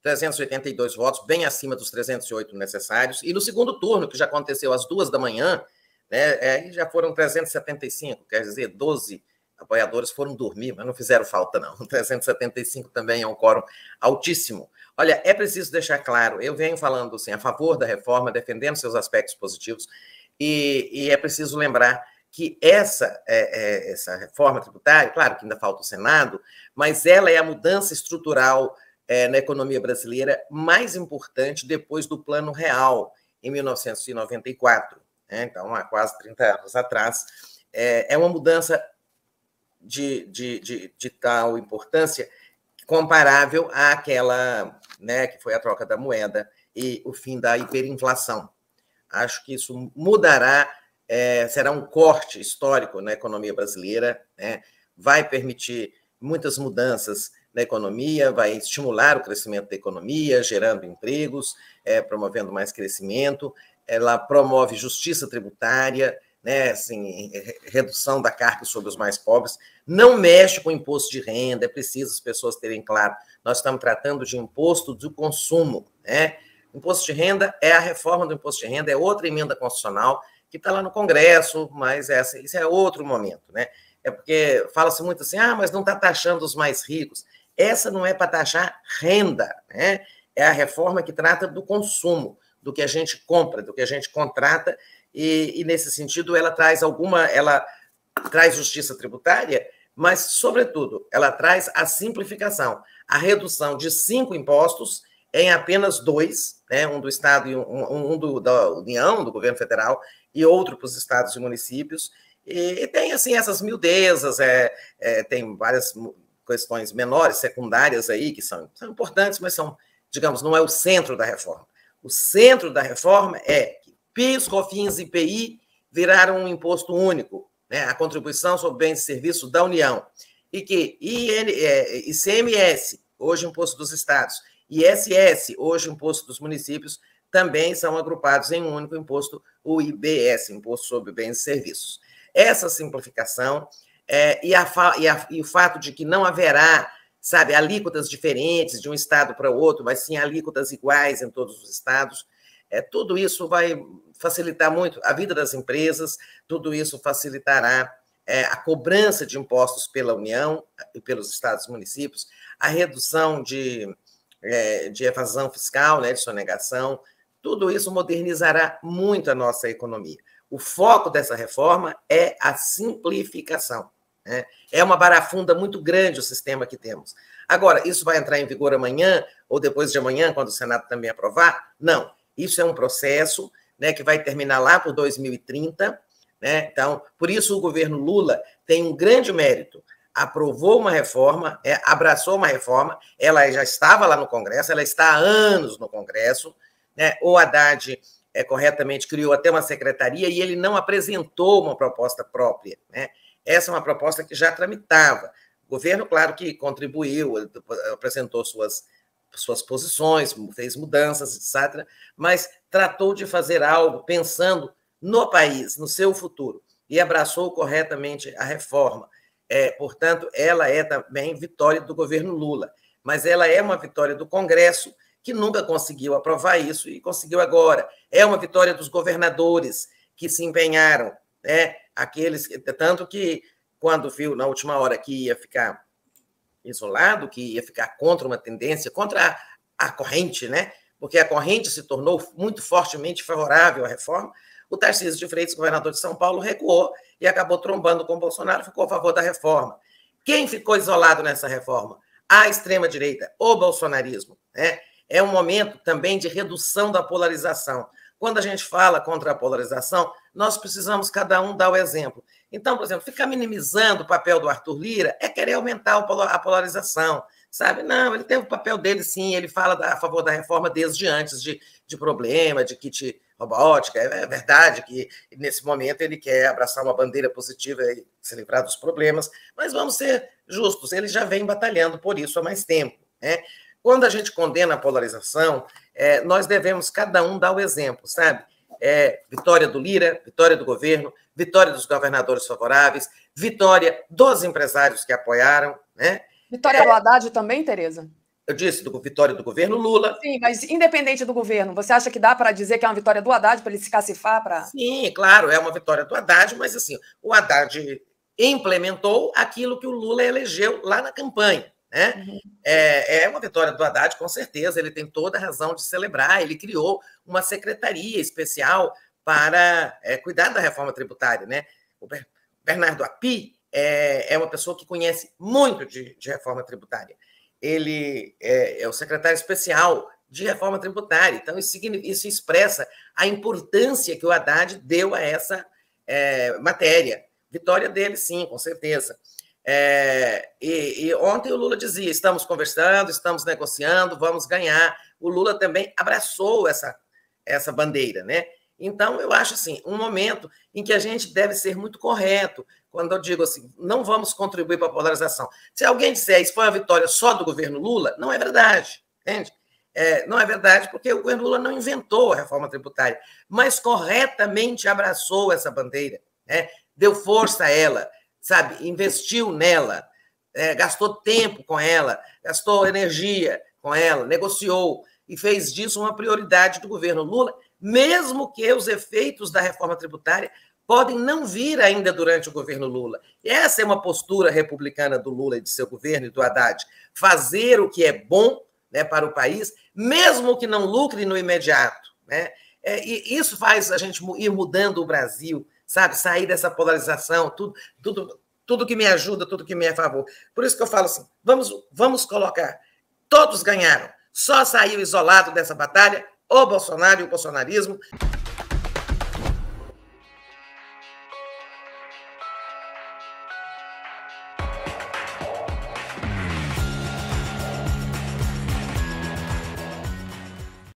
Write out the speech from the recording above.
382 votos, bem acima dos 308 necessários. E no segundo turno, que já aconteceu às 2h, né, já foram 375, quer dizer, 12 apoiadores foram dormir, mas não fizeram falta, não. 375 também é um quórum altíssimo. Olha, é preciso deixar claro, eu venho falando assim, a favor da reforma, defendendo seus aspectos positivos, e é preciso lembrar que essa reforma tributária, claro que ainda falta o Senado, mas ela é a mudança estrutural na economia brasileira mais importante depois do Plano Real, em 1994. Né? Então, há quase 30 anos atrás. É uma mudança de tal importância comparável àquela, né, que foi a troca da moeda e o fim da hiperinflação. Acho que isso mudará, será um corte histórico na economia brasileira, né? Vai permitir muitas mudanças na economia, vai estimular o crescimento da economia, gerando empregos, promovendo mais crescimento. Ela promove justiça tributária, né, assim, redução da carga sobre os mais pobres, não mexe com o imposto de renda, é preciso as pessoas terem claro, nós estamos tratando de imposto do consumo, né? Imposto de renda é a reforma do imposto de renda, é outra emenda constitucional que está lá no Congresso, mas isso é outro momento, né? É porque fala-se muito assim, mas não está taxando os mais ricos. Essa não é para taxar renda, né? É a reforma que trata do consumo, do que a gente compra, do que a gente contrata, e nesse sentido ela traz justiça tributária, mas, sobretudo, ela traz a simplificação, a redução de 5 impostos em apenas 2, né, um do Estado e um da União, do governo federal, e outro para os estados e municípios. E tem, assim, essas miudezas, tem várias questões menores, secundárias aí, que são importantes, mas são, digamos, não é o centro da reforma. O centro da reforma é que PIS, COFINS e IPI viraram um imposto único, né, a contribuição sobre bens e serviços da União, e que ICMS, hoje imposto dos estados, ISS, hoje imposto dos municípios, também são agrupados em um único imposto, o IBS, Imposto sobre Bens e Serviços. Essa simplificação e o fato de que não haverá, sabe, alíquotas diferentes de um estado para o outro, mas sim alíquotas iguais em todos os estados, tudo isso vai facilitar muito a vida das empresas, tudo isso facilitará a cobrança de impostos pela União e pelos estados e municípios, a redução de evasão fiscal, né, de sonegação, tudo isso modernizará muito a nossa economia. O foco dessa reforma é a simplificação, né? É uma barafunda muito grande o sistema que temos. Agora, isso vai entrar em vigor amanhã ou depois de amanhã, quando o Senado também aprovar? Não. Isso é um processo, né, que vai terminar lá por 2030. Né? Então, por isso o governo Lula tem um grande mérito. Aprovou uma reforma, abraçou uma reforma, ela já estava lá no Congresso, ela está há anos no Congresso, né? O Haddad corretamente criou até uma secretaria e ele não apresentou uma proposta própria, né? Essa é uma proposta que já tramitava. O governo, claro que contribuiu, apresentou suas posições, fez mudanças, etc., mas tratou de fazer algo pensando no país, no seu futuro, e abraçou corretamente a reforma. Portanto, ela é também vitória do governo Lula, mas ela é uma vitória do Congresso, que nunca conseguiu aprovar isso e conseguiu agora. É uma vitória dos governadores que se empenharam, né? Tanto que, quando viu na última hora que ia ficar isolado, que ia ficar contra uma tendência, contra a corrente, né? Porque a corrente se tornou muito fortemente favorável à reforma, o Tarcísio de Freitas, governador de São Paulo, recuou e acabou trombando com o Bolsonaro, ficou a favor da reforma. Quem ficou isolado nessa reforma? A extrema-direita, o bolsonarismo, né? É um momento também de redução da polarização. Quando a gente fala contra a polarização, nós precisamos cada um dar o exemplo. Então, por exemplo, ficar minimizando o papel do Arthur Lira é querer aumentar a polarização, sabe? Não, ele tem o papel dele, sim, ele fala a favor da reforma desde antes de problema, de kit robótica. É verdade que, nesse momento, ele quer abraçar uma bandeira positiva e se livrar dos problemas, mas vamos ser justos, ele já vem batalhando por isso há mais tempo, né? Quando a gente condena a polarização, nós devemos cada um dar o exemplo, sabe? Vitória do Lira, vitória do governo, vitória dos governadores favoráveis, vitória dos empresários que apoiaram, né? Vitória do Haddad também, Tereza? Eu disse vitória do governo Lula. Sim, mas independente do governo, você acha que dá para dizer que é uma vitória do Haddad, para ele se cacifar? Sim, claro, é uma vitória do Haddad, mas assim, o Haddad implementou aquilo que o Lula elegeu lá na campanha. Né? Uhum. É uma vitória do Haddad, com certeza, ele tem toda a razão de celebrar, ele criou uma secretaria especial para cuidar da reforma tributária. Né? O Bernardo Api é uma pessoa que conhece muito de reforma tributária. Ele é o secretário especial de reforma tributária. Então, isso expressa a importância que o Haddad deu a essa matéria. Vitória dele, sim, com certeza. E ontem o Lula dizia, estamos conversando, estamos negociando, vamos ganhar. O Lula também abraçou essa bandeira, né? Então, eu acho assim, um momento em que a gente deve ser muito correto, quando eu digo assim, não vamos contribuir para a polarização. Se alguém disser isso foi uma vitória só do governo Lula, não é verdade, entende? Não é verdade, porque o governo Lula não inventou a reforma tributária, mas corretamente abraçou essa bandeira, né? Deu força a ela, sabe? Investiu nela, gastou tempo com ela, gastou energia com ela, negociou e fez disso uma prioridade do governo Lula, mesmo que os efeitos da reforma tributária podem não vir ainda durante o governo Lula. E essa é uma postura republicana do Lula e de seu governo e do Haddad, fazer o que é bom, né, para o país, mesmo que não lucre no imediato. Né? E isso faz a gente ir mudando o Brasil, sabe? Sair dessa polarização, tudo que me ajuda, tudo que me é a favor. Por isso que eu falo assim, vamos colocar, todos ganharam, só saiu isolado dessa batalha o Bolsonaro e o bolsonarismo.